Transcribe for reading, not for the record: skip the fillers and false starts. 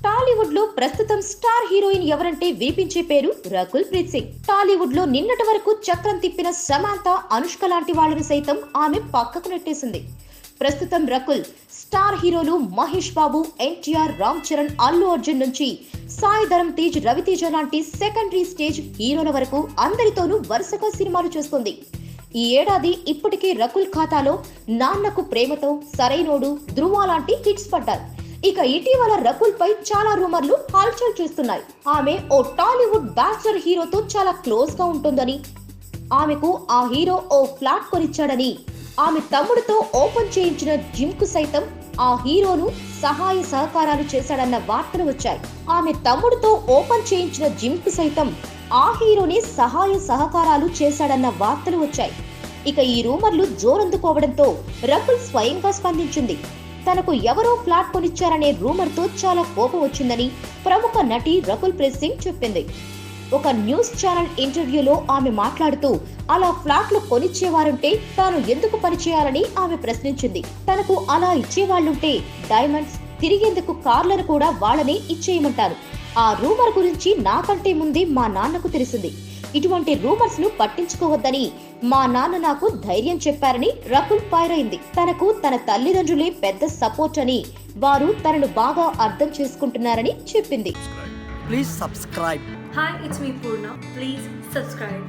టాలీవుడ్ లో ప్రస్తుతం star heroine ఎవరంటే వినిపించే పేరు రకుల్ ప్రీత్ సింగ్. టాలీవుడ్ లో నిన్నటి వరకు చక్రం తిప్పిన సమాంత, అనుష్క లాంటి వాళ్ళని సైతం ఆమె పక్కకు నెట్టేసింది. ప్రస్తుతం రకుల్ స్టార్ హీరోలు మహేష్ బాబు, ఎన్టీఆర్, రామ్ చరణ్, అల్లు అర్జున్ నుంచి సాయి ధరమ్ తేజ్, రవితేజ లాంటి సెకండరీ స్టేజ్ హీరోల వరకు అందరితోనూ వరుసగా సినిమాలు చేస్తుంది. ఈ ఏడాది ఇప్పటికే రకుల్ ఖాతాలో నాన్నకు ప్రేమతో, సరైనోడు, ధృవ లాంటి హిట్స్ పడ్డారు. ఇక ఇటీవల రకుల్ పై చాలా రూమర్లు హల్చల్ చేస్తున్నాయి. ఆమె ఓ టాలీవుడ్ బ్యాచులర్ హీరోతో చాలా క్లోజ్ గా ఉంటుందని, ఆమెకు ఆ హీరో ఓ ఫ్లాట్ కొనిచ్చాడని, ఆమె తమ్ముడితో ఓపెన్ చేయించిన జిమ్ కు సైతం ఆ హీరోను సహాయ సహకారాలు చేశాడన్న వార్తలు వచ్చాయి. ఆమె తమ్ముడితో ఓపెన్ చేయించిన జిమ్ కు సైతం ఆ హీరోనే సహాయ సహకారాలు చేశాడన్న వార్తలు వచ్చాయి. ఇక ఈ రూమర్లు జోరందుకోవడంతో రకుల్ స్వయంగా స్పందించింది. తనకు ఎవరో ఫ్లాట్ కొనిచ్చారనే రూమర్ తో చాలా కోపం వచ్చిందని ప్రముఖ నటి రకుల్ ప్రీత్ సింగ్ చెప్పింది. ఒక న్యూస్ ఛానల్ ఇంటర్వ్యూలో ఆమె మాట్లాడుతూ, అలా ఫ్లాట్లు కొనిచ్చేవారుంటే తాను ఎందుకు పనిచేయాలని ఆమె ప్రశ్నించింది. తనకు అలా ఇచ్చేవాళ్లుంటే డైమండ్స్, తిరిగేందుకు కార్లను కూడా వాళ్ళనే ఇచ్చేయమంటారు. ఆ రూమర్ గురించి నాకంటే ముందే మా నాన్నకు తెలిసింది. ఇటువంటి రూమర్స్ ను పట్టించుకోవద్దని మా నాన్న నాకు ధైర్యం చెప్పారని రకుల్ ఫైర్ అయింది. తనకు తన తల్లిదండ్రులే పెద్ద సపోర్ట్ అని, వారు తనను బాగా అర్థం చేసుకుంటున్నారని చెప్పింది. Please subscribe. Hi, it's me Purna. Please subscribe.